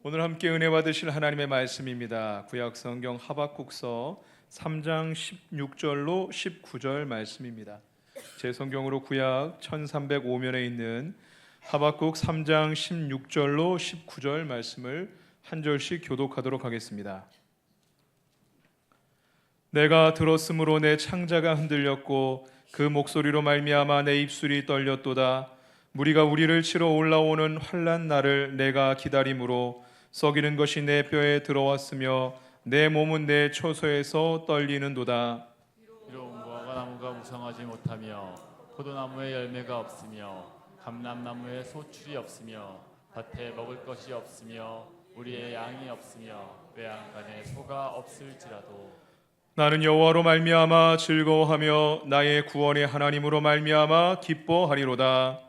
오늘 함께 은혜 받으실 하나님의 말씀입니다. 구약 성경 하박국서 3장 16절로 19절 말씀입니다. 제 성경으로 구약 1305면에 있는 하박국 3장 16절로 19절 말씀을 한 절씩 교독하도록 하겠습니다. 내가 들었으므로 내 창자가 흔들렸고 그 목소리로 말미암아 내 입술이 떨렸도다. 무리가 우리를 치러 올라오는 환난 날을 내가 기다림으로 썩이는 것이 내 뼈에 들어왔으며 내 몸은 내 처소에서 떨리는도다. 비록 무화과 나무가 무성하지 못하며 포도나무에 열매가 없으며 감람나무에 소출이 없으며 밭에 먹을 것이 없으며 우리의 양이 없으며 외양간에 소가 없을지라도 나는 여호와로 말미암아 즐거워하며 나의 구원의 하나님으로 말미암아 기뻐하리로다.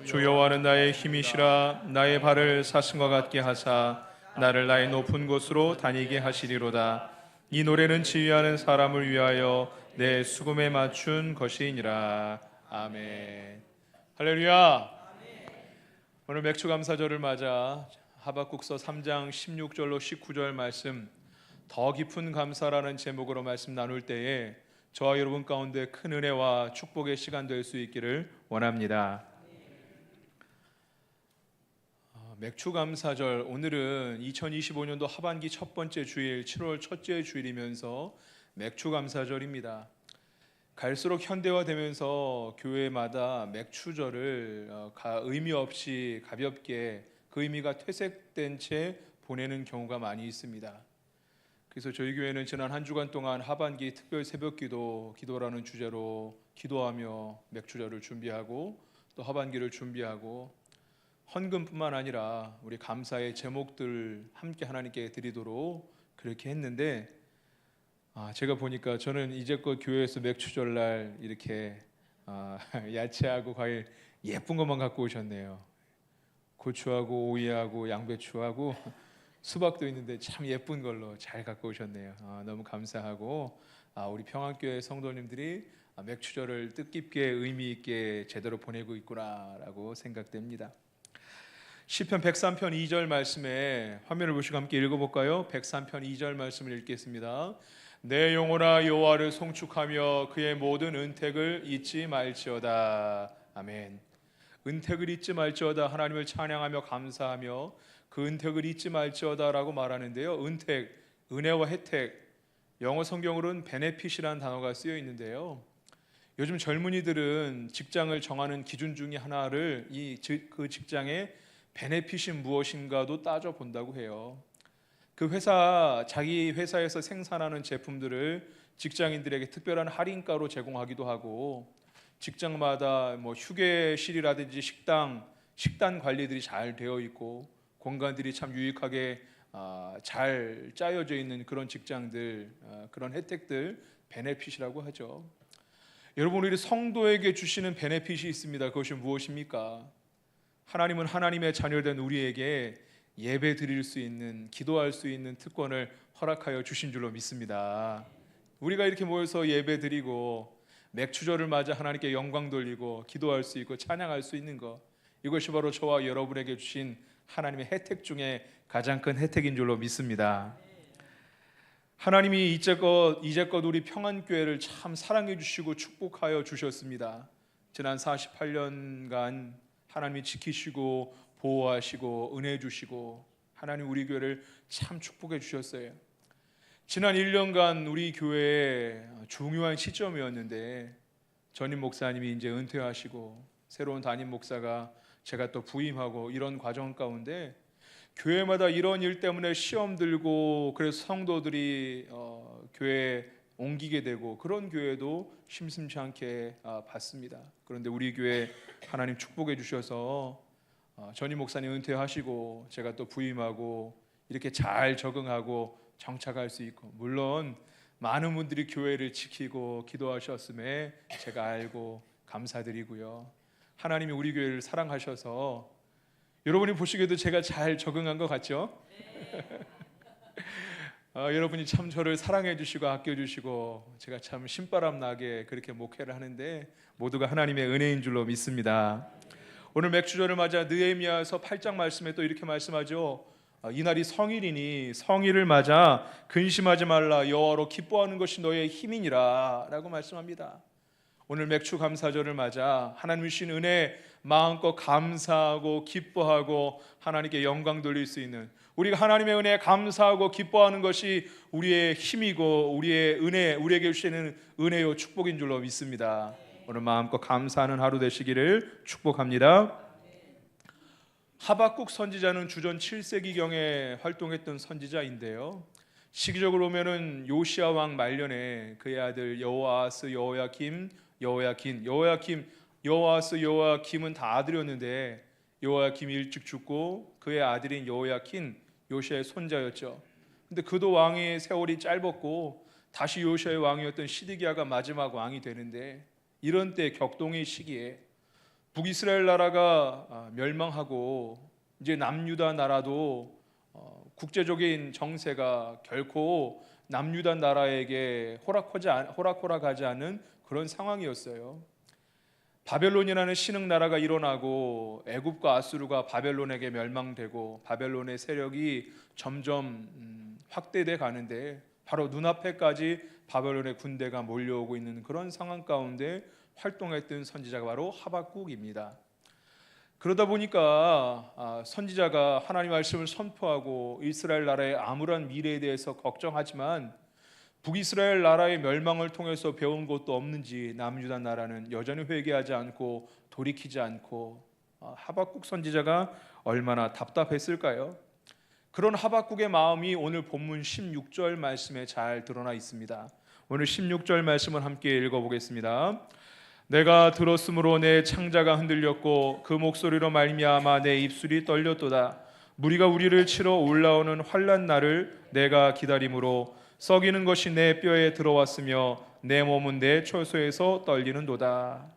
주 여호와는 나의 힘이시라. 나의 발을 사슴과 같게 하사 나를 나의 높은 곳으로 다니게 하시리로다. 이 노래는 지휘하는 사람을 위하여 내 수금에 맞춘 것이니라. 아멘. 할렐루야. 오늘 맥주감사절을 맞아 하박국서 3장 16절로 19절 말씀, 더 깊은 감사라는 제목으로 말씀 나눌 때에 저와 여러분 가운데 큰 은혜와 축복의 시간 될 수 있기를 원합니다. 맥주감사절, 오늘은 2025년도 하반기 첫 번째 주일 7월 첫째 주일이면서 맥주감사절입니다. 갈수록 현대화되면서 교회마다 맥주절을 의미 없이 가볍게 그 의미가 퇴색된 채 보내는 경우가 많이 있습니다. 그래서 저희 교회는 지난 한 주간 동안 하반기 특별 기도라는 주제로 기도하며 맥주절을 준비하고 또 하반기를 준비하고 헌금뿐만 아니라 우리 감사의 제목들 함께 하나님께 드리도록 그렇게 했는데, 제가 보니까 저는 이제껏 교회에서 맥주절날 이렇게 야채하고 과일 예쁜 것만 갖고 오셨네요. 고추하고 오이하고 양배추하고 수박도 있는데 참 예쁜 걸로 잘 갖고 오셨네요. 너무 감사하고 우리 평안교회 성도님들이 맥주절을 뜻깊게 의미 있게 제대로 보내고 있구나라고 생각됩니다. 시편 103편 2절 말씀에 화면을 보시고 함께 읽어볼까요? 103편 2절 말씀을 읽겠습니다. 내 영혼아 여호와를 송축하며 그의 모든 은택을 잊지 말지어다. 아멘. 은택을 잊지 말지어다. 하나님을 찬양하며 감사하며 그 은택을 잊지 말지어다라고 말하는데요. 은택, 은혜와 혜택, 영어 성경으로는 베네핏이라는 단어가 쓰여 있는데요. 요즘 젊은이들은 직장을 정하는 기준 중에 하나를 그 직장의 베네핏이 무엇인가도 따져본다고 해요. 자기 회사에서 생산하는 제품들을 직장인들에게 특별한 할인가로 제공하기도 하고, 직장마다 휴게실이라든지 식단 관리들이 잘 되어 있고 공간들이 참 유익하게 잘 짜여져 있는 그런 직장들, 그런 혜택들 베네핏이라고 하죠. 여러분, 우리 성도에게 주시는 베네핏이 있습니다. 그것이 무엇입니까? 하나님은 하나님의 자녀된 우리에게 예배 드릴 수 있는, 기도할 수 있는 특권을 허락하여 주신 줄로 믿습니다. 우리가 이렇게 모여서 예배 드리고 맥주절을 맞아 하나님께 영광 돌리고 기도할 수 있고 찬양할 수 있는 것, 이것이 바로 저와 여러분에게 주신 하나님의 혜택 중에 가장 큰 혜택인 줄로 믿습니다. 하나님이 이제껏 우리 평안교회를 참 사랑해 주시고 축복하여 주셨습니다. 지난 48년간 하나님이 지키시고 보호하시고 은혜 주시고 하나님 우리 교회를 참 축복해 주셨어요. 지난 1년간 우리 교회의 중요한 시점이었는데 전임 목사님이 이제 은퇴하시고 새로운 담임 목사가 제가 또 부임하고 이런 과정 가운데 교회마다 이런 일 때문에 시험 들고 그래서 성도들이 교회에 옮기게 되고 그런 교회도 심심치 않게 봤습니다. 그런데 우리 교회 하나님 축복해 주셔서 전임 목사님 은퇴하시고 제가 또 부임하고 이렇게 잘 적응하고 정착할 수 있고, 물론 많은 분들이 교회를 지키고 기도하셨음에 제가 알고 감사드리고요. 하나님이 우리 교회를 사랑하셔서 여러분이 보시기에도 제가 잘 적응한 것 같죠? 여러분이 참 저를 사랑해 주시고 아껴 주시고 제가 참 신바람 나게 그렇게 목회를 하는데 모두가 하나님의 은혜인 줄로 믿습니다. 오늘 맥주절을 맞아 느헤미야서 8장 말씀에 또 이렇게 말씀하죠. 이날이 성일이니 성일을 맞아 근심하지 말라. 여호와로 기뻐하는 것이 너의 힘이니라 라고 말씀합니다. 오늘 맥주 감사절을 맞아 하나님 주신 은혜 마음껏 감사하고 기뻐하고 하나님께 영광 돌릴 수 있는, 우리가 하나님의 은혜에 감사하고 기뻐하는 것이 우리의 힘이고 우리의 은혜, 우리에게 주시는 은혜요 축복인 줄로 믿습니다. 오늘 마음껏 감사하는 하루 되시기를 축복합니다. 하박국 선지자는 주전 7세기경에 활동했던 선지자인데요. 시기적으로 보면은 요시야 왕 말년에 그의 아들 여호아스, 여호아스, 여호야김은 다 아들이었는데 여호야김이 일찍 죽고 그의 아들인 여호야킨 요시야의 손자였죠. 근데 그도 왕의 세월이 짧았고 다시 요시야의 왕이었던 시드기야가 마지막 왕이 되는데, 이런 때 격동의 시기에 북이스라엘 나라가 멸망하고 이제 남유다 나라도 국제적인 정세가 결코 남유다 나라에게 호락호락하지 않은 그런 상황이었어요. 바벨론이라는 신흥 나라가 일어나고 애굽과 아수르가 바벨론에게 멸망되고 바벨론의 세력이 점점 확대돼 가는데, 바로 눈앞에까지 바벨론의 군대가 몰려오고 있는 그런 상황 가운데 활동했던 선지자가 바로 하박국입니다. 그러다 보니까 선지자가 하나님 말씀을 선포하고 이스라엘 나라의 암울한 미래에 대해서 걱정하지만 북이스라엘 나라의 멸망을 통해서 배운 것도 없는지 남유다 나라는 여전히 회개하지 않고 돌이키지 않고, 하박국 선지자가 얼마나 답답했을까요? 그런 하박국의 마음이 오늘 본문 16절 말씀에 잘 드러나 있습니다. 오늘 16절 말씀을 함께 읽어보겠습니다. 내가 들었으므로 내 창자가 흔들렸고 그 목소리로 말미암아 내 입술이 떨렸도다. 무리가 우리를 치러 올라오는 환난 날을 내가 기다림으로 썩이는 것이 내 뼈에 들어왔으며 내 몸은 내 처소에서 떨리는도다.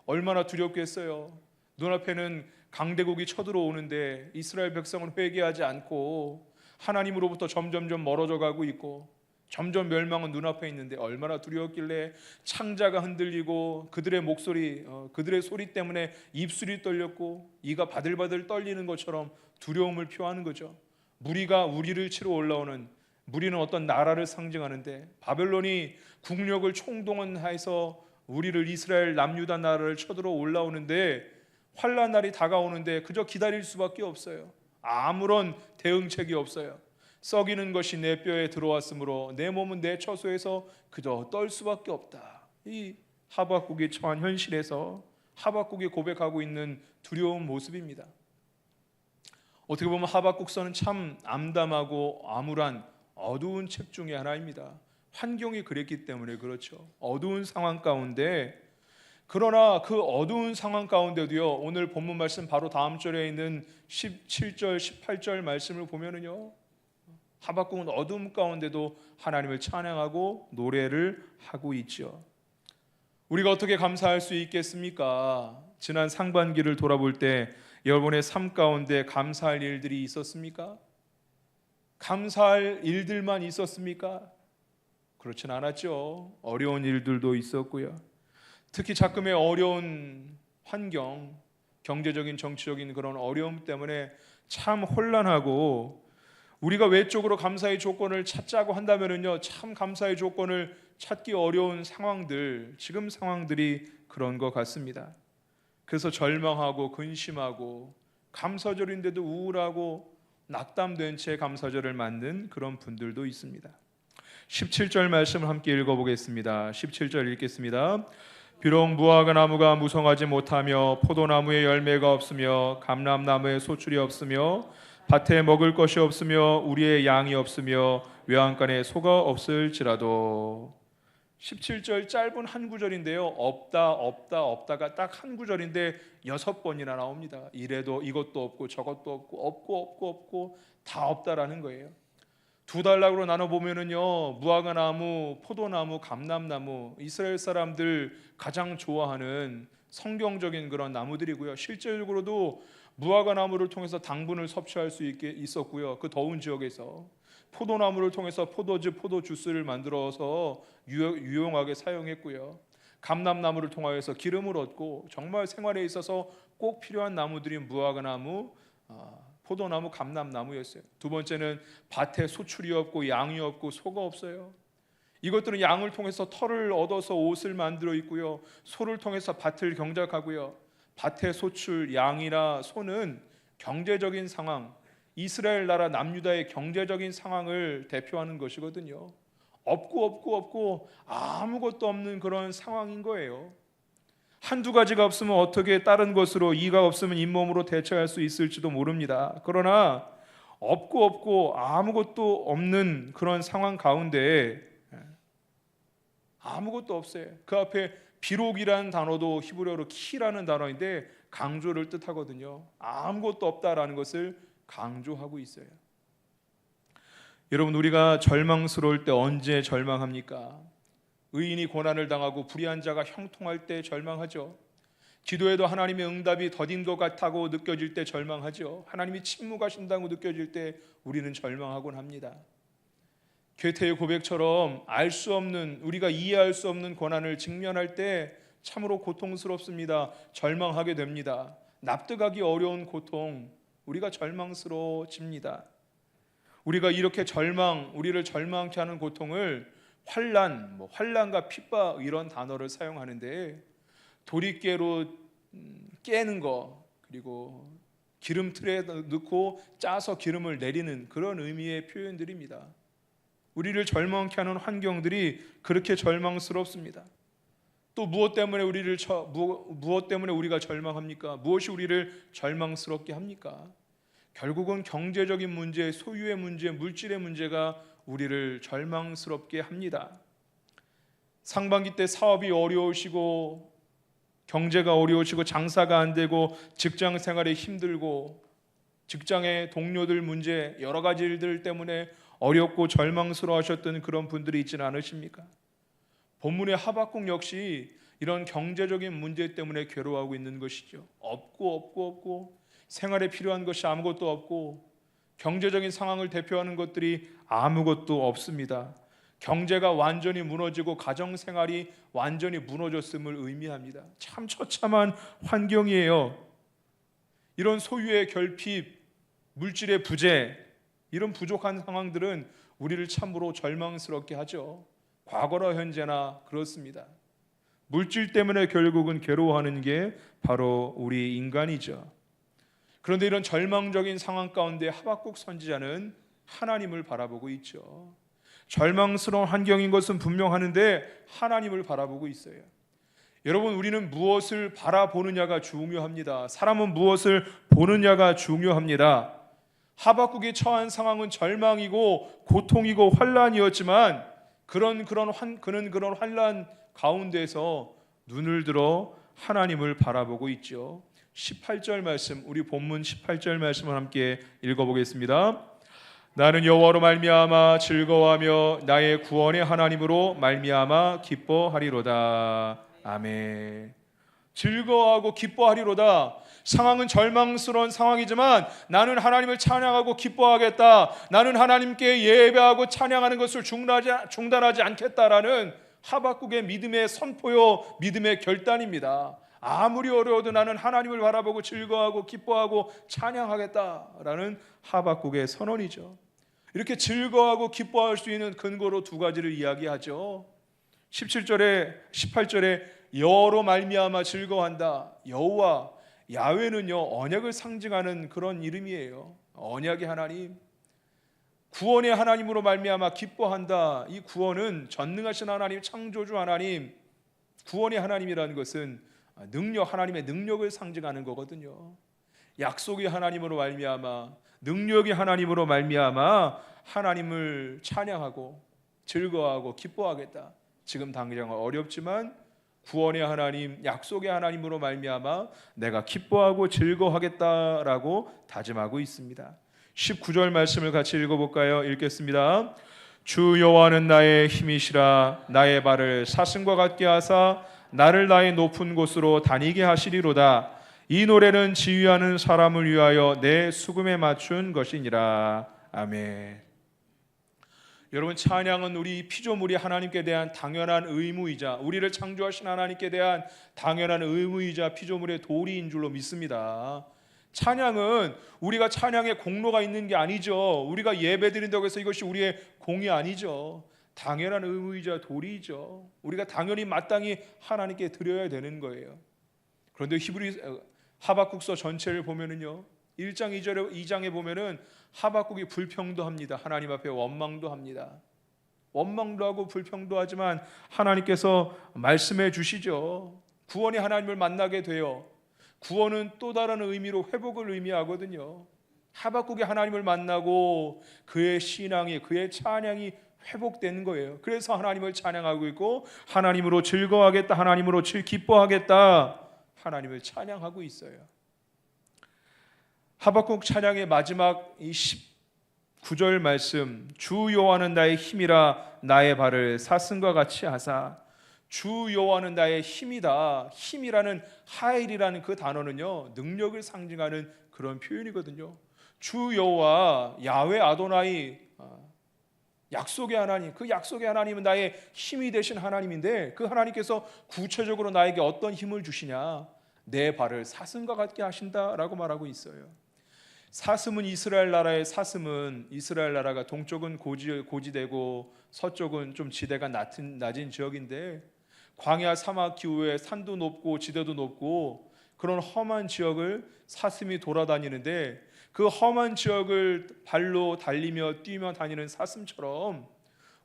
얼마나 두렵겠어요. 눈앞에는 강대국이 쳐들어오는데 이스라엘 백성은 회개하지 않고 하나님으로부터 점점점 멀어져 가고 있고 점점 멸망은 눈앞에 있는데 얼마나 두려웠길래 창자가 흔들리고 그들의 목소리, 그들의 소리 때문에 입술이 떨렸고 이가 바들바들 떨리는 것처럼 두려움을 표하는 거죠. 무리가 우리를 치러 올라오는, 무리는 어떤 나라를 상징하는데 바벨론이 국력을 총동원해서 우리를, 이스라엘 남유다 나라를 쳐들어 올라오는데 환난 날이 다가오는데 그저 기다릴 수밖에 없어요. 아무런 대응책이 없어요. 썩이는 것이 내 뼈에 들어왔으므로 내 몸은 내 처소에서 그저 떨 수밖에 없다. 이 하박국이 처한 현실에서 하박국이 고백하고 있는 두려운 모습입니다. 어떻게 보면 하박국서는 참 암담하고 암울한 어두운 책 중에 하나입니다. 환경이 그랬기 때문에 그렇죠. 어두운 상황 가운데, 그러나 그 어두운 상황 가운데도요, 오늘 본문 말씀 바로 다음 절에 있는 17절 18절 말씀을 보면은요, 하박국은 어둠 가운데도 하나님을 찬양하고 노래를 하고 있죠. 우리가 어떻게 감사할 수 있겠습니까? 지난 상반기를 돌아볼 때 여러분의 삶 가운데 감사할 일들이 있었습니까? 감사할 일들만 있었습니까? 그렇진 않았죠. 어려운 일들도 있었고요. 특히 자금의 어려운 환경, 경제적인 정치적인 그런 어려움 때문에 참 혼란하고, 우리가 외적으로 감사의 조건을 찾자고 한다면은요, 참 감사의 조건을 찾기 어려운 상황들, 지금 상황들이 그런 것 같습니다. 그래서 절망하고 근심하고 감사절인데도 우울하고 낙담된 채 감사절을 맞는 그런 분들도 있습니다. 17절 말씀을 함께 읽어보겠습니다. 17절 읽겠습니다. 비록 무화과 나무가 무성하지 못하며 포도나무에 열매가 없으며 감람나무에 소출이 없으며 밭에 먹을 것이 없으며 우리의 양이 없으며 외양간에 소가 없을지라도. 17절 짧은 한 구절인데요, 없다가 딱 한 구절인데 6번이나 나옵니다. 이래도 이것도 없고 저것도 없고 다 없다라는 거예요. 두 단락으로 나눠보면은요, 무화과 나무, 포도나무, 감람나무, 이스라엘 사람들 가장 좋아하는 성경적인 그런 나무들이고요. 실제적으로도 무화과 나무를 통해서 당분을 섭취할 수 있게 있었고요. 그 더운 지역에서 포도나무를 통해서 포도 주스를 만들어서 유용하게 사용했고요. 감람나무를 통하여서 기름을 얻고, 정말 생활에 있어서 꼭 필요한 나무들인 무화과 나무, 포도나무, 감람나무였어요. 두 번째는 밭에 소출이 없고 양이 없고 소가 없어요. 이것들은 양을 통해서 털을 얻어서 옷을 만들어 입고요, 소를 통해서 밭을 경작하고요. 밭의 소출, 양이나 소는 경제적인 상황, 이스라엘 나라 남유다의 경제적인 상황을 대표하는 것이거든요. 없고 아무것도 없는 그런 상황인 거예요. 한두 가지가 없으면 어떻게 다른 것으로, 이가 없으면 잇몸으로 대처할 수 있을지도 모릅니다. 그러나 없고 아무것도 없는 그런 상황 가운데 아무것도 없어요. 그 앞에 비록이라는 단어도 히브리어로 키라는 단어인데 강조를 뜻하거든요. 아무것도 없다라는 것을 강조하고 있어요. 여러분, 우리가 절망스러울 때 언제 절망합니까? 의인이 고난을 당하고 불의한 자가 형통할 때 절망하죠. 기도에도 하나님의 응답이 더딘 것 같다고 느껴질 때 절망하죠. 하나님이 침묵하신다고 느껴질 때 우리는 절망하곤 합니다. 괴테의 고백처럼 알 수 없는, 우리가 이해할 수 없는 고난을 직면할 때 참으로 고통스럽습니다. 절망하게 됩니다. 납득하기 어려운 고통, 우리가 절망스러워집니다. 우리가 이렇게 우리를 절망케 하는 고통을 환난과 핍박 이런 단어를 사용하는데, 도리깨로 깨는 거, 그리고 기름틀에 넣고 짜서 기름을 내리는 그런 의미의 표현들입니다. 우리를 절망케 하는 환경들이 그렇게 절망스럽습니다. 또 무엇 때문에 우리가 절망합니까? 무엇이 우리를 절망스럽게 합니까? 결국은 경제적인 문제, 소유의 문제, 물질의 문제가 우리를 절망스럽게 합니다. 상반기 때 사업이 어려우시고 경제가 어려우시고 장사가 안 되고 직장 생활이 힘들고 직장의 동료들 문제, 여러 가지 일들 때문에 어렵고 절망스러워하셨던 그런 분들이 있지는 않으십니까? 본문의 하박국 역시 이런 경제적인 문제 때문에 괴로워하고 있는 것이죠. 없고 생활에 필요한 것이 아무것도 없고 경제적인 상황을 대표하는 것들이 아무것도 없습니다. 경제가 완전히 무너지고 가정생활이 완전히 무너졌음을 의미합니다. 참 처참한 환경이에요. 이런 소유의 결핍, 물질의 부재, 이런 부족한 상황들은 우리를 참으로 절망스럽게 하죠. 과거나 현재나 그렇습니다. 물질 때문에 결국은 괴로워하는 게 바로 우리 인간이죠. 그런데 이런 절망적인 상황 가운데 하박국 선지자는 하나님을 바라보고 있죠. 절망스러운 환경인 것은 분명하는데 하나님을 바라보고 있어요. 여러분, 우리는 무엇을 바라보느냐가 중요합니다. 사람은 무엇을 보느냐가 중요합니다. 하박국이 처한 상황은 절망이고 고통이고 환난이었지만 그는 그런 환난 가운데서 눈을 들어 하나님을 바라보고 있죠. 18절 말씀, 우리 본문 18절 말씀을 함께 읽어보겠습니다. 나는 여호와로 말미암아 즐거워하며 나의 구원의 하나님으로 말미암아 기뻐하리로다. 아멘. 즐거워하고 기뻐하리로다. 상황은 절망스러운 상황이지만 나는 하나님을 찬양하고 기뻐하겠다. 나는 하나님께 예배하고 찬양하는 것을 중단하지 않겠다라는 하박국의 믿음의 선포요, 믿음의 결단입니다. 아무리 어려워도 나는 하나님을 바라보고 즐거워하고 기뻐하고 찬양하겠다라는 하박국의 선언이죠. 이렇게 즐거워하고 기뻐할 수 있는 근거로 두 가지를 이야기하죠. 18절에 여호와로 말미암아 즐거워한다. 여호와, 야훼는요, 언약을 상징하는 그런 이름이에요. 언약의 하나님, 구원의 하나님으로 말미암아 기뻐한다. 이 구원은 전능하신 하나님, 창조주 하나님, 구원의 하나님이라는 것은 하나님의 능력을 상징하는 거거든요. 약속의 하나님으로 말미암아, 능력의 하나님으로 말미암아 하나님을 찬양하고 즐거워하고 기뻐하겠다. 지금 당장 어렵지만 구원의 하나님, 약속의 하나님으로 말미암아 내가 기뻐하고 즐거워하겠다라고 다짐하고 있습니다. 19절 말씀을 같이 읽어볼까요? 읽겠습니다. 주 여호와는 나의 힘이시라. 나의 발을 사슴과 같게 하사 나를 나의 높은 곳으로 다니게 하시리로다. 이 노래는 지휘하는 사람을 위하여 내 수금에 맞춘 것이니라. 아멘. 여러분, 찬양은 우리 피조물이 하나님께 대한 당연한 의무이자 우리를 창조하신 하나님께 대한 당연한 의무이자 피조물의 도리인 줄로 믿습니다. 찬양은 우리가 찬양에 공로가 있는 게 아니죠. 우리가 예배드린다고 해서 이것이 우리의 공이 아니죠. 당연한 의무이자 도리이죠. 우리가 당연히 마땅히 하나님께 드려야 되는 거예요. 그런데 하박국서 전체를 보면은요, 1장 2장에 보면은 하박국이 불평도 합니다. 하나님 앞에 원망도 합니다. 원망도 하고 불평도 하지만 하나님께서 말씀해 주시죠. 구원이 하나님을 만나게 돼요. 구원은 또 다른 의미로 회복을 의미하거든요. 하박국이 하나님을 만나고 그의 신앙이, 그의 찬양이 회복된 거예요. 그래서 하나님을 찬양하고 있고, 하나님으로 즐거워하겠다, 하나님으로 기뻐하겠다, 하나님을 찬양하고 있어요. 하박국 찬양의 마지막 이 19절 말씀, 주 여호와는 나의 힘이라 나의 발을 사슴과 같이 하사. 주 여호와는 나의 힘이다. 힘이라는 하일이라는 그 단어는요, 능력을 상징하는 그런 표현이거든요. 주 여호와, 야훼 아도나이, 약속의 하나님, 그 약속의 하나님은 나의 힘이 되신 하나님인데, 그 하나님께서 구체적으로 나에게 어떤 힘을 주시냐? 내 발을 사슴과 같게 하신다라고 말하고 있어요. 사슴은 이스라엘 나라의 사슴은, 이스라엘 나라가 동쪽은 고지되고 서쪽은 좀 지대가 낮은 지역인데, 광야 사막 기후에 산도 높고 지대도 높고 그런 험한 지역을 사슴이 돌아다니는데, 그 험한 지역을 발로 달리며 뛰며 다니는 사슴처럼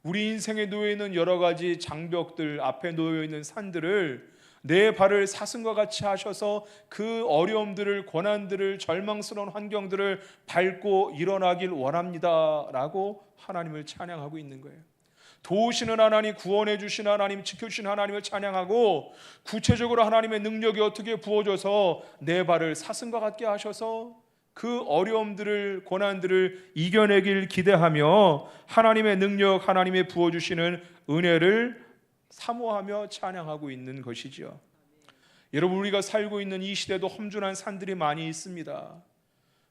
우리 인생에 놓여 있는 여러 가지 장벽들, 앞에 놓여 있는 산들을 내 발을 사슴과 같이 하셔서 그 어려움들을, 고난들을, 절망스러운 환경들을 밟고 일어나길 원합니다라고 하나님을 찬양하고 있는 거예요. 도우시는 하나님, 구원해 주신 하나님, 지켜주신 하나님을 찬양하고, 구체적으로 하나님의 능력이 어떻게 부어져서 내 발을 사슴과 같게 하셔서 그 어려움들을, 고난들을 이겨내길 기대하며 하나님의 능력, 하나님의 부어주시는 은혜를 사모하며 찬양하고 있는 것이죠. 여러분, 우리가 살고 있는 이 시대도 험준한 산들이 많이 있습니다.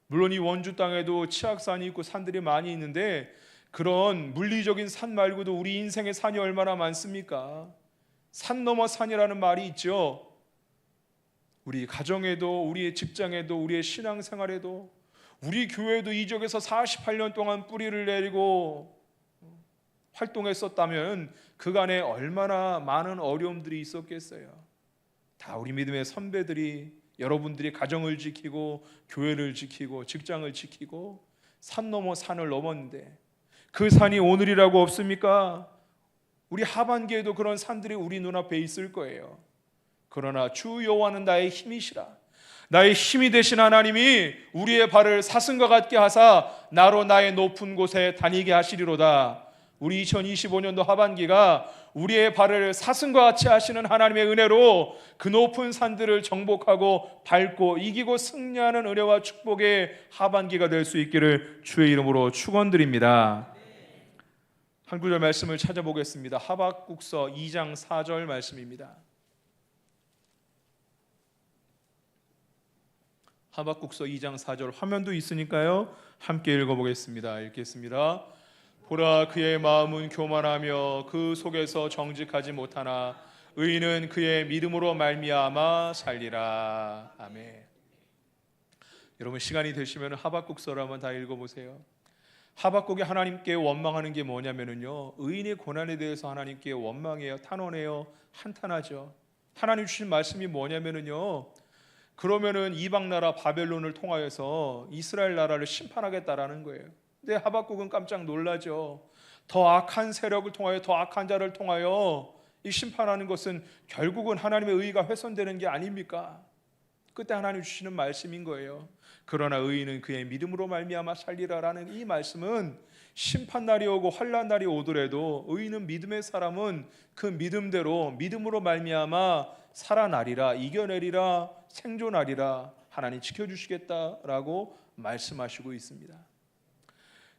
물론 이 원주 땅에도 치악산이 있고 산들이 많이 있는데, 그런 물리적인 산 말고도 우리 인생의 산이 얼마나 많습니까? 산 넘어 산이라는 말이 있죠. 우리 가정에도, 우리의 직장에도, 우리의 신앙생활에도, 우리 교회도 이 지역에서 48년 동안 뿌리를 내리고 활동했었다면 그간에 얼마나 많은 어려움들이 있었겠어요. 다 우리 믿음의 선배들이, 여러분들이 가정을 지키고 교회를 지키고 직장을 지키고 산 넘어 산을 넘었는데, 그 산이 오늘이라고 없습니까? 우리 하반기에도 그런 산들이 우리 눈앞에 있을 거예요. 그러나 주 여호와는 나의 힘이시라. 나의 힘이 되신 하나님이 우리의 발을 사슴과 같게 하사 나로 나의 높은 곳에 다니게 하시리로다. 우리 2025년도 하반기가 우리의 발을 사슴과 같이 하시는 하나님의 은혜로 그 높은 산들을 정복하고 밟고 이기고 승리하는 은혜와 축복의 하반기가 될 수 있기를 주의 이름으로 축원드립니다. 한 구절 말씀을 찾아보겠습니다. 하박국서 2장 4절 말씀입니다. 하박국서 2장 4절, 화면도 있으니까요, 함께 읽어보겠습니다. 읽겠습니다. 보라, 그의 마음은 교만하며 그 속에서 정직하지 못하나 의인은 그의 믿음으로 말미암아 살리라. 아멘. 여러분, 시간이 되시면 하박국서를 한번 다 읽어보세요. 하박국이 하나님께 원망하는 게 뭐냐면요, 의인의 고난에 대해서 하나님께 원망해요. 탄원해요. 한탄하죠. 하나님 주신 말씀이 뭐냐면요, 그러면은 이방 나라 바벨론을 통하여서 이스라엘 나라를 심판하겠다라는 거예요. 근데 하박국은 깜짝 놀라죠. 더 악한 세력을 통하여, 더 악한 자를 통하여 이 심판하는 것은 결국은 하나님의 의가 훼손되는 게 아닙니까? 그때 하나님 주시는 말씀인 거예요. 그러나 의인은 그의 믿음으로 말미암아 살리라라는 이 말씀은 심판날이 오고 환난날이 오더라도 의인은, 믿음의 사람은 그 믿음대로, 믿음으로 말미암아 살아나리라, 이겨내리라, 생존하리라, 하나님 지켜주시겠다라고 말씀하시고 있습니다.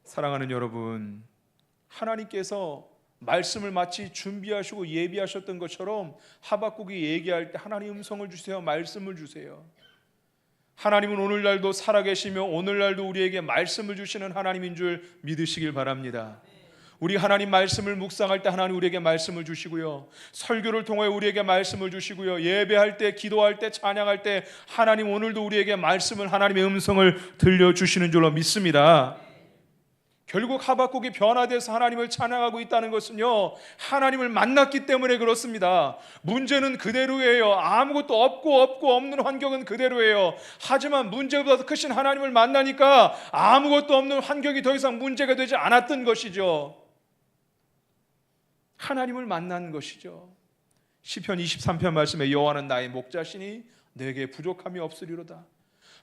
사랑하는 여러분, 하나님께서 말씀을 마치 준비하시고 예비하셨던 것처럼 하박국이 얘기할 때 하나님 음성을 주세요, 말씀을 주세요. 하나님은 오늘날도 살아계시며 오늘날도 우리에게 말씀을 주시는 하나님인 줄 믿으시길 바랍니다. 우리 하나님 말씀을 묵상할 때 하나님 우리에게 말씀을 주시고요, 설교를 통해 우리에게 말씀을 주시고요, 예배할 때, 기도할 때, 찬양할 때 하나님 오늘도 우리에게 말씀을, 하나님의 음성을 들려주시는 줄로 믿습니다. 결국 하박국이 변화돼서 하나님을 찬양하고 있다는 것은요, 하나님을 만났기 때문에 그렇습니다. 문제는 그대로예요. 아무것도 없는 환경은 그대로예요. 하지만 문제보다 더 크신 하나님을 만나니까 아무것도 없는 환경이 더 이상 문제가 되지 않았던 것이죠. 하나님을 만난 것이죠. 시편 23편 말씀에 여호와는 나의 목자시니 내게 부족함이 없으리로다.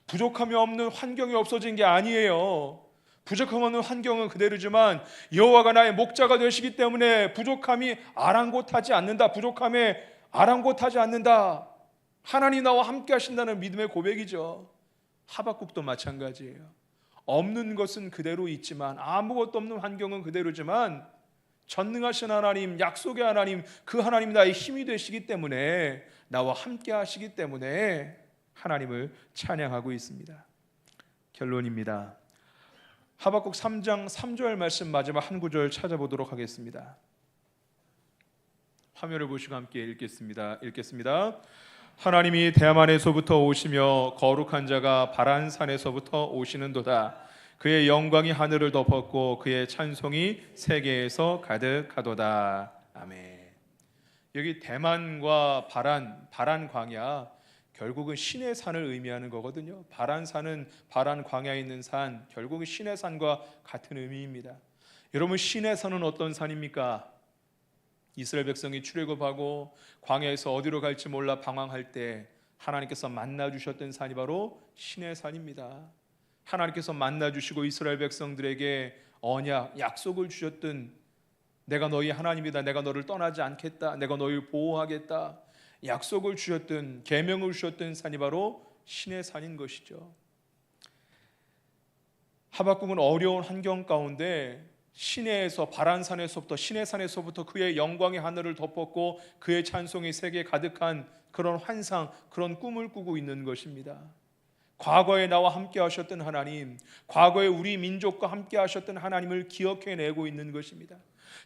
부족함이 없는 환경이 없어진 게 아니에요. 부족함 없는 환경은 그대로지만 여호와가 나의 목자가 되시기 때문에 부족함이 아랑곳하지 않는다. 부족함에 아랑곳하지 않는다. 하나님 나와 함께 하신다는 믿음의 고백이죠. 하박국도 마찬가지예요. 없는 것은 그대로 있지만, 아무것도 없는 환경은 그대로지만 전능하신 하나님, 약속의 하나님, 그 하나님이 나의 힘이 되시기 때문에, 나와 함께 하시기 때문에 하나님을 찬양하고 있습니다. 결론입니다. 하박국 3장 3절 말씀 마지막 한 구절 찾아보도록 하겠습니다. 화면을 보시고 함께 읽겠습니다. 하나님이 대만에서부터 오시며 거룩한 자가 바란 산에서부터 오시는도다. 그의 영광이 하늘을 덮었고 그의 찬송이 세계에서 가득하도다. 아멘. 여기 대만과 바란 광야, 결국은 신의 산을 의미하는 거거든요. 바란산은 바란 광야에 있는 산, 결국은 신의 산과 같은 의미입니다. 여러분, 신의 산은 어떤 산입니까? 이스라엘 백성이 출애굽하고 광야에서 어디로 갈지 몰라 방황할 때 하나님께서 만나 주셨던 산이 바로 신의 산입니다. 하나님께서 만나 주시고 이스라엘 백성들에게 언약, 약속을 주셨던, 내가 너희 하나님이다, 내가 너를 떠나지 않겠다, 내가 너희를 보호하겠다, 약속을 주셨던, 계명을 주셨던 산이 바로 신의 산인 것이죠. 하박국은 어려운 환경 가운데 시내에서, 바란산에서부터, 신의 산에서부터 그의 영광이 하늘을 덮었고 그의 찬송이 세계에 가득한 그런 환상, 그런 꿈을 꾸고 있는 것입니다. 과거에 나와 함께 하셨던 하나님, 과거에 우리 민족과 함께 하셨던 하나님을 기억해내고 있는 것입니다.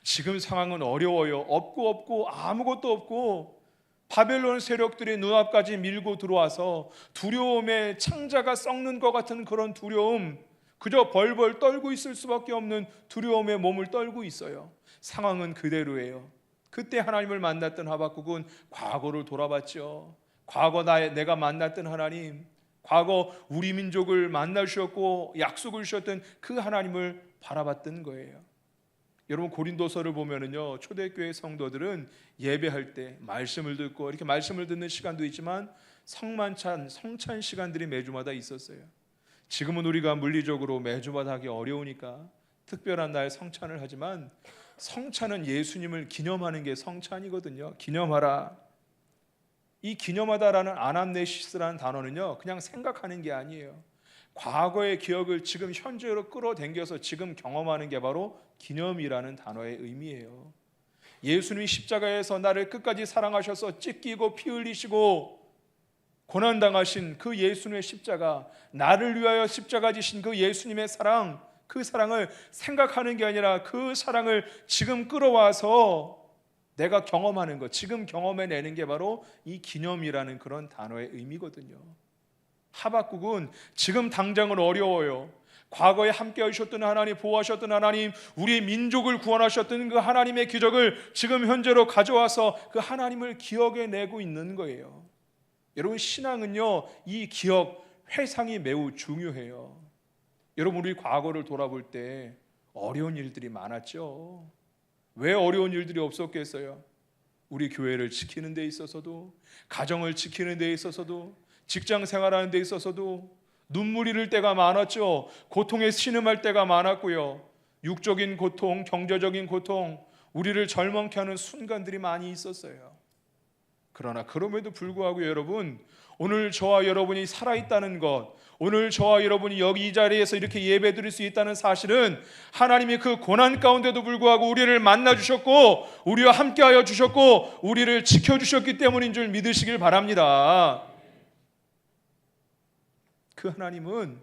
지금 상황은 어려워요. 없고 아무것도 없고 바벨론 세력들이 눈앞까지 밀고 들어와서 두려움에 창자가 썩는 것 같은 그런 두려움, 그저 벌벌 떨고 있을 수밖에 없는 두려움에 몸을 떨고 있어요. 상황은 그대로예요. 그때 하나님을 만났던 하박국은 과거를 돌아봤죠. 과거 내가 만났던 하나님, 과거 우리 민족을 만나주셨고 약속을 주셨던 그 하나님을 바라봤던 거예요. 여러분, 고린도서를 보면은요, 초대교회 성도들은 예배할 때 말씀을 듣고, 이렇게 말씀을 듣는 시간도 있지만 성찬 시간들이 매주마다 있었어요. 지금은 우리가 물리적으로 매주마다 하기 어려우니까 특별한 날 성찬을 하지만, 성찬은 예수님을 기념하는 게 성찬이거든요. 기념하라. 이 기념하다라는 아남네시스라는 단어는요, 그냥 생각하는 게 아니에요. 과거의 기억을 지금 현재로 끌어당겨서 지금 경험하는 게 바로 기념이라는 단어의 의미예요. 예수님이 십자가에서 나를 끝까지 사랑하셔서 찢기고 피 흘리시고 고난당하신 그 예수님의 십자가, 나를 위하여 십자가 지신 그 예수님의 사랑, 그 사랑을 생각하는 게 아니라 그 사랑을 지금 끌어와서 내가 경험하는 것, 지금 경험해내는 게 바로 이 기념이라는 그런 단어의 의미거든요. 하박국은 지금 당장은 어려워요. 과거에 함께 하셨던 하나님, 보호하셨던 하나님, 우리 민족을 구원하셨던 그 하나님의 기적을 지금 현재로 가져와서 그 하나님을 기억해내고 있는 거예요. 여러분, 신앙은요, 이 기억, 회상이 매우 중요해요. 여러분, 우리 과거를 돌아볼 때 어려운 일들이 많았죠. 왜 어려운 일들이 없었겠어요? 우리 교회를 지키는 데 있어서도, 가정을 지키는 데 있어서도, 직장 생활하는 데 있어서도 눈물이 흘릴 때가 많았죠. 고통에 신음할 때가 많았고요. 육적인 고통, 경제적인 고통, 우리를 절망케 하는 순간들이 많이 있었어요. 그러나 그럼에도 불구하고 여러분, 오늘 저와 여러분이 살아있다는 것, 오늘 저와 여러분이 여기 이 자리에서 이렇게 예배드릴 수 있다는 사실은 하나님이 그 고난 가운데도 불구하고 우리를 만나주셨고 우리와 함께하여 주셨고 우리를 지켜주셨기 때문인 줄 믿으시길 바랍니다. 그 하나님은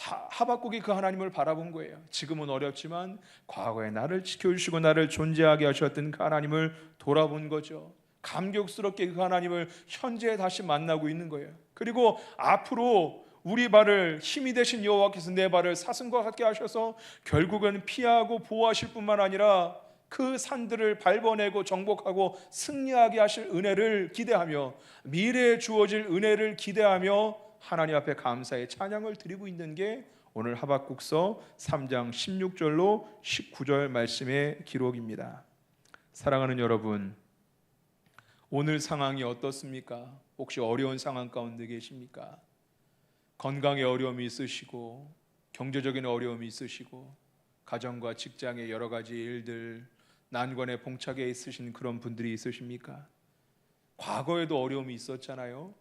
하박국이 그 하나님을 바라본 거예요. 지금은 어렵지만 과거에 나를 지켜주시고 나를 존재하게 하셨던 그 하나님을 돌아본 거죠. 감격스럽게 그 하나님을 현재에 다시 만나고 있는 거예요. 그리고 앞으로 우리 발을 힘이 되신 여호와께서 내 발을 사슴과 같게 하셔서 결국은 피하고 보호하실 뿐만 아니라 그 산들을 밟아내고 정복하고 승리하게 하실 은혜를 기대하며 미래에 주어질 은혜를 기대하며 하나님 앞에 감사의 찬양을 드리고 있는 게 오늘 하박국서 3장 16절로 19절 말씀의 기록입니다. 사랑하는 여러분, 오늘 상황이 어떻습니까? 혹시 어려운 상황 가운데 계십니까? 건강에 어려움이 있으시고 경제적인 어려움이 있으시고 가정과 직장의 여러 가지 일들 난관에 봉착해 있으신 그런 분들이 있으십니까? 과거에도 어려움이 있었잖아요.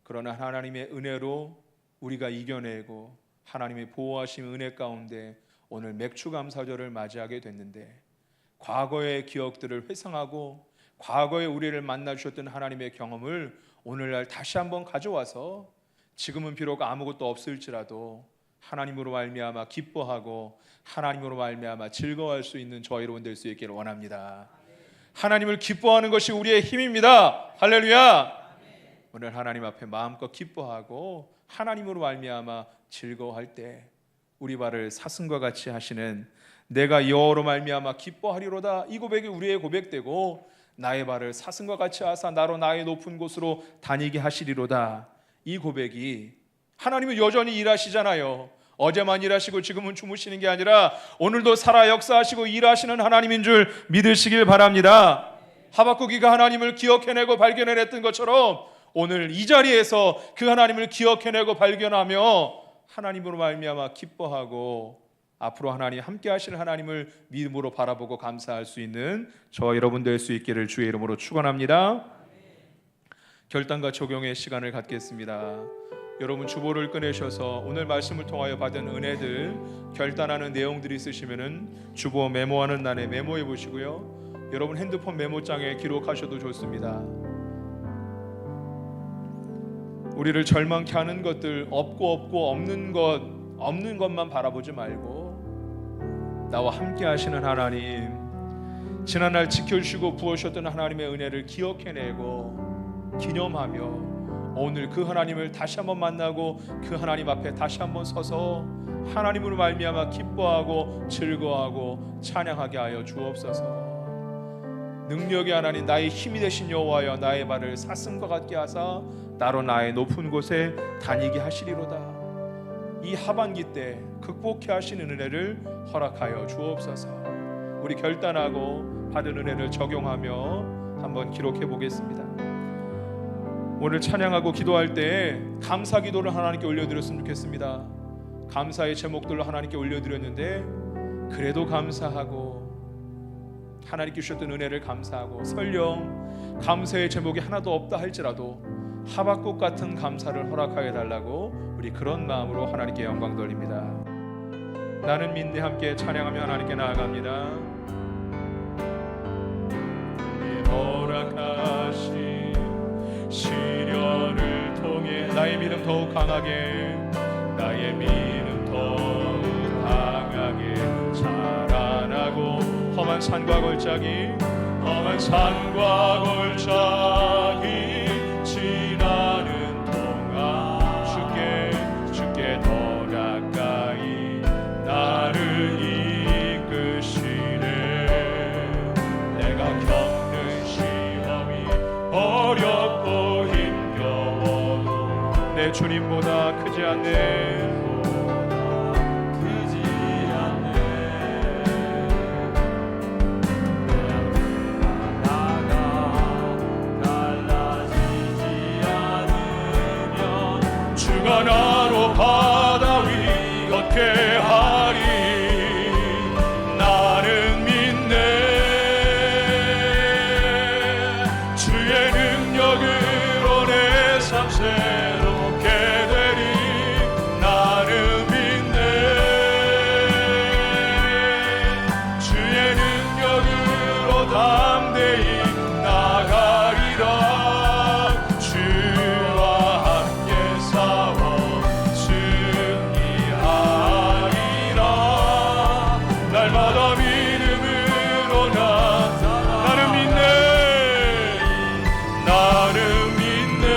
그러나 하나님의 은혜로 우리가 이겨내고 하나님의 보호하심 은혜 가운데 오늘 맥추감사절을 맞이하게 됐는데 과거의 기억들을 회상하고 과거에 우리를 만나주셨던 하나님의 경험을 오늘날 다시 한번 가져와서 지금은 비록 아무것도 없을지라도 하나님으로 말미암아 기뻐하고 하나님으로 말미암아 즐거워할 수 있는 저와 여러분 될 수 있기를 원합니다. 하나님을 기뻐하는 것이 우리의 힘입니다. 할렐루야. 오늘 하나님 앞에 마음껏 기뻐하고 하나님으로 말미암아 즐거워할 때 우리 발을 사슴과 같이 하시는 내가 여호와로 말미암아 기뻐하리로다, 이 고백이 우리의 고백되고 나의 발을 사슴과 같이 하사 나로 나의 높은 곳으로 다니게 하시리로다, 이 고백이 하나님은 여전히 일하시잖아요. 어제만 일하시고 지금은 주무시는 게 아니라 오늘도 살아 역사하시고 일하시는 하나님인 줄 믿으시길 바랍니다. 하박국이 그 하나님을 기억해내고 발견해냈던 것처럼 오늘 이 자리에서 그 하나님을 기억해내고 발견하며 하나님으로 말미암아 기뻐하고 앞으로 하나님 함께 하시는 하나님을 믿음으로 바라보고 감사할 수 있는 저와 여러분 될 수 있기를 주의 이름으로 축원합니다. 결단과 적용의 시간을 갖겠습니다. 여러분 주보를 꺼내셔서 오늘 말씀을 통하여 받은 은혜들 결단하는 내용들이 있으시면은 주보 메모하는 난에 메모해 보시고요. 여러분 핸드폰 메모장에 기록하셔도 좋습니다. 우리를 절망케 하는 것들, 없고 없는 것만 바라보지 말고 나와 함께 하시는 하나님, 지난날 지켜주시고 부어주셨던 하나님의 은혜를 기억해내고 기념하며 오늘 그 하나님을 다시 한번 만나고 그 하나님 앞에 다시 한번 서서 하나님으로 말미암아 기뻐하고 즐거워하고 찬양하게 하여 주옵소서. 능력의 하나님, 나의 힘이 되신 여호와여, 나의 발을 사슴과 같게 하사 나로 나의 높은 곳에 다니게 하시리로다. 이 하반기 때 극복해 하시는 은혜를 허락하여 주옵소서. 우리 결단하고 받은 은혜를 적용하며 한번 기록해 보겠습니다. 오늘 찬양하고 기도할 때 감사 기도를 하나님께 올려드렸으면 좋겠습니다. 감사의 제목들로 하나님께 올려드렸는데 그래도 감사하고 하나님께 주셨던 은혜를 감사하고 설령 감사의 제목이 하나도 없다 할지라도 하박국 같은 감사를 허락하여 달라고 우리 그런 마음으로 하나님께 영광 돌립니다. 나는 믿네 함께 찬양하며 하나님께 나아갑니다. 허락하신 시련을 통해 나의 믿음 더욱 강하게, 나의 믿음 더욱 강하게 자라나고 험한 산과 골짜기 지나는 동안 주께 더 가까이 나를 이끄시네. 내가 겪는 시험이 어렵고 힘겨워도 내 주님보다 크지 않네. 주가 나로 바다 위 걷게 하리. 나는 믿네. 주의 능력으로 내 삶 새롭게 되리. 날마다 믿음으로 나는 믿네. 나는 믿네.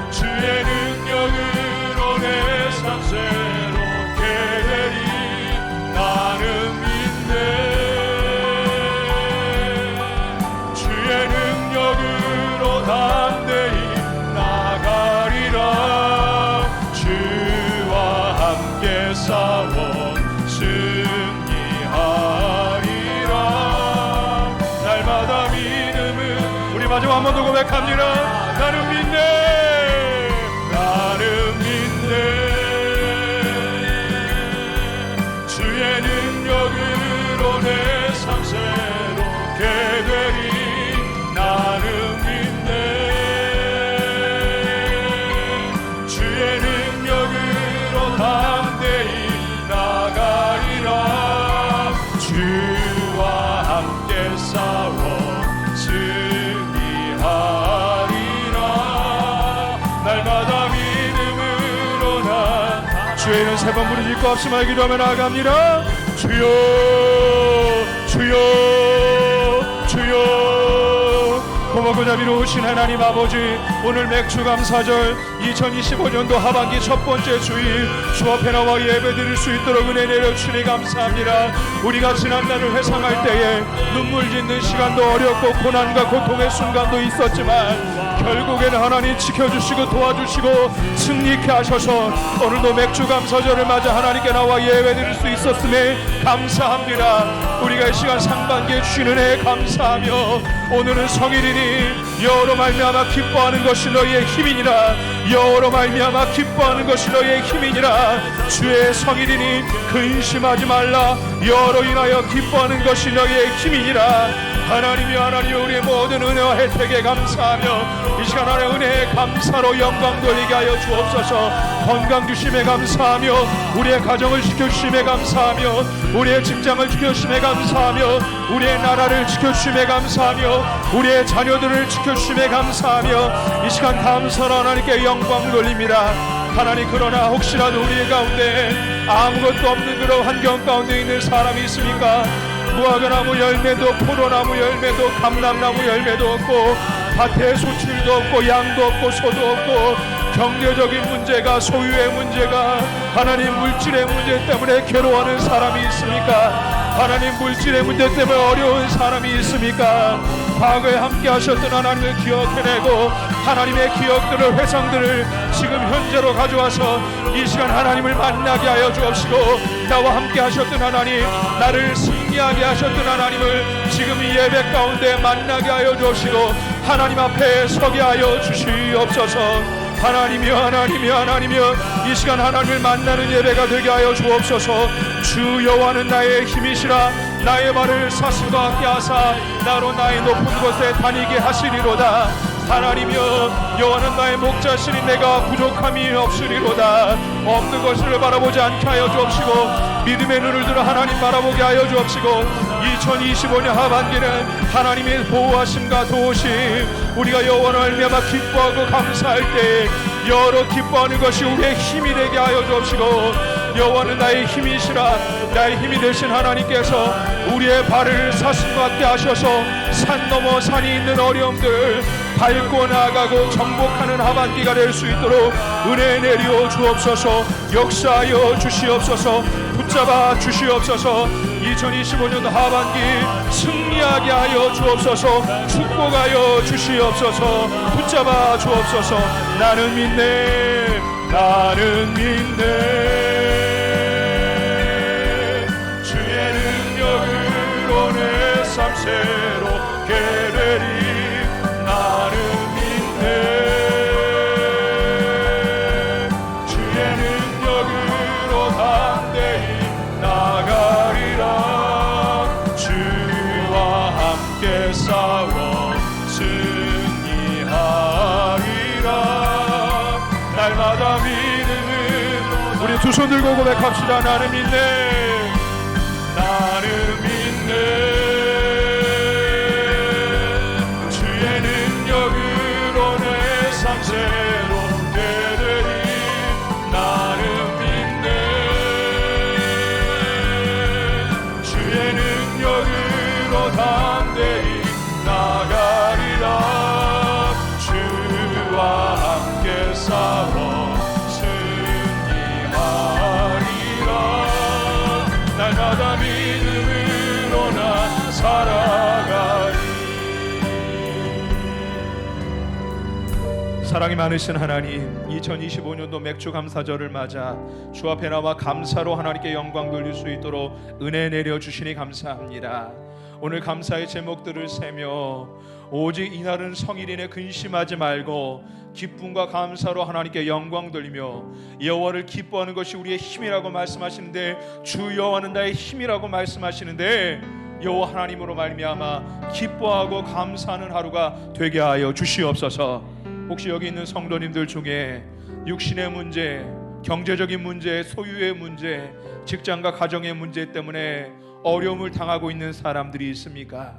주의 능력으로 내 삶 새롭게 되리. 나는 믿네. 주의 능력으로 담대히 나가리라. 주와 함께 싸워 승리하리라. 날마다 믿음은 우리 마지막 한 번 더 고백합니다. 나는 믿네. 나는 믿네. 주의 능력으로 내 삶 새롭게 되리. 나는 믿네. 주의 능력으로 담대히 나가리라. 주와 함께 싸워 승리하리라. 날마다 믿음으로 나 주의 이름 세 번 부르짖고 합심하여 기도하며 나아갑니다. 주여 주여 주여. 고맙고 자비로우신 하나님 아버지, 오늘 맥주 감사절 2025년도 하반기 첫 번째 주일 주 앞에 나와 예배드릴 수 있도록 은혜 내려주시니 감사합니다. 우리가 지난날을 회상할 때에 눈물 짓는 시간도 어렵고 고난과 고통의 순간도 있었지만 결국에는 하나님 지켜주시고 도와주시고 승리케 하셔서 오늘도 맥주 감사절을 맞아 하나님께 나와 예배드릴 수 있었음에 감사합니다. 우리가 이 시간 상반기에 주신 은혜에 감사하며 오늘은 성일이니 여호로 말미암아 기뻐하는 것이 너희의 힘이니라. 여호로 말미암아 기뻐하는 것이 너희의 힘이니라. 주의 성일이니 근심하지 말라. 여호로 인하여 기뻐하는 것이 너희의 힘이니라. 하나님이여 하나님, 우리의 모든 은혜와 혜택에 감사하며 이 시간 안에 은혜에 감사로 영광 돌리게 하여 주옵소서. 건강 주심에 감사하며 우리의 가정을 지켜주심에 감사하며 우리의 직장을 지켜주심에 감사하며 우리의 나라를 지켜주심에 감사하며 우리의 자녀들을 지켜주심에 감사하며 이 시간 감사로 하나님께 영광 돌립니다. 하나님, 그러나 혹시라도 우리 가운데 아무것도 없는 그런 환경 가운데 있는 사람이 있습니까? 무화과나무 열매도 포도나무 열매도 감람나무 열매도 없고 밭에 소출도 없고 양도 없고 소도 없고 경제적인 문제가, 소유의 문제가, 하나님 물질의 문제 때문에 괴로워하는 사람이 있습니까? 하나님 물질의 문제 때문에 어려운 사람이 있습니까? 과거에 함께 하셨던 하나님을 기억해내고 하나님의 기억들을, 회상들을 지금 현재로 가져와서 이 시간 하나님을 만나게 하여 주옵시고, 나와 함께 하셨던 하나님, 나를 승리하게 하셨던 하나님을 지금 이 예배 가운데 만나게 하여 주옵시고 하나님 앞에 서게 하여 주시옵소서. 하나님이여 하나님이여 하나님이여, 이 시간 하나님을 만나는 예배가 되게 하여 주옵소서. 주 여호와는 나의 힘이시라. 나의 발을 사슴과 같게 하사 나로 나의 높은 곳에 다니게 하시리로다. 하나님이여, 여호와는 나의 목자시니 내가 부족함이 없으리로다. 없는 것을 바라보지 않게 하여 주옵시고 믿음의 눈을 들어 하나님 바라보게 하여 주옵시고 2025년 하반기는 하나님의 보호하심과 도우심, 우리가 여호와를 말미암아 기뻐하고 감사할 때 여러 기뻐하는 것이 우리의 힘이 되게 하여 주옵시고, 여호와는 나의 힘이시라. 나의 힘이 되신 하나님께서 우리의 발을 사슴과 같게 하셔서 산 넘어 산이 있는 어려움들 밟고 나아가고 정복하는 하반기가 될 수 있도록 은혜 내려 주옵소서. 역사하여 주시옵소서. 붙잡아 주시옵소서. 2025년 하반기 승리하게 하여 주옵소서. 축복하여 주시옵소서. 붙잡아 주옵소서. 나는 믿네. 나는 믿네. 주의 능력으로 내 삶 새롭게 되리. 나는 믿네. 주의 능력으로 담대히 나가리라. 주와 함께 싸워 승리하리라. 날마다 믿음은 우리 두 손 들고 고백합시다. 나는 믿네. 나는 믿네. 주의 능력으로 내 삶 새롭게 되리. 나는 믿네. 사랑이 많으신 하나님, 2025년도 맥주 감사절을 맞아 주 앞에 나와 감사로 하나님께 영광 돌릴 수 있도록 은혜 내려주시니 감사합니다. 오늘 감사의 제목들을 세며 오직 이날은 성일이네 근심하지 말고 기쁨과 감사로 하나님께 영광 돌리며 여호와를 기뻐하는 것이 우리의 힘이라고 말씀하시는데, 주 여호와는 나의 힘이라고 말씀하시는데, 여호와 하나님으로 말미암아 기뻐하고 감사하는 하루가 되게 하여 주시옵소서. 혹시 여기 있는 성도님들 중에 육신의 문제, 경제적인 문제, 소유의 문제, 직장과 가정의 문제 때문에 어려움을 당하고 있는 사람들이 있습니까?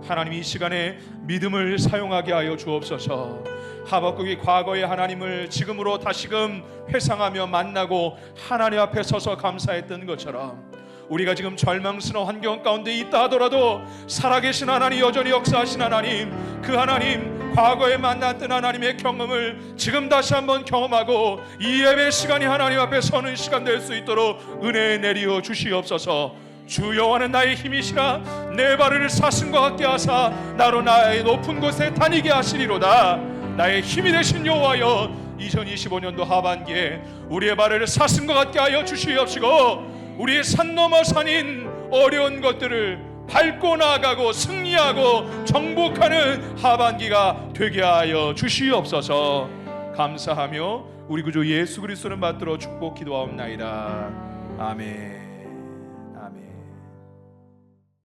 하나님 이 시간에 믿음을 사용하게 하여 주옵소서. 하박국이 과거의 하나님을 지금으로 다시금 회상하며 만나고 하나님 앞에 서서 감사했던 것처럼, 우리가 지금 절망스러운 환경 가운데 있다 하더라도 살아계신 하나님, 여전히 역사하신 하나님, 그 하나님, 과거에 만났던 하나님의 경험을 지금 다시 한번 경험하고 이 예배 시간이 하나님 앞에 서는 시간 될 수 있도록 은혜 내리어 주시옵소서. 주 여호와는 나의 힘이시라 내 발을 사슴과 같게 하사 나로 나의 높은 곳에 다니게 하시리로다. 나의 힘이 되신 여호와여, 2025년도 하반기에 우리의 발을 사슴과 같게 하여 주시옵시고, 우리의 산 넘어 산인 어려운 것들을 밟고 나아가고 승리하고 정복하는 하반기가 되게 하여 주시옵소서. 감사하며 우리 구주 예수 그리스도를 받들어 축복 기도하옵나이다. 아멘.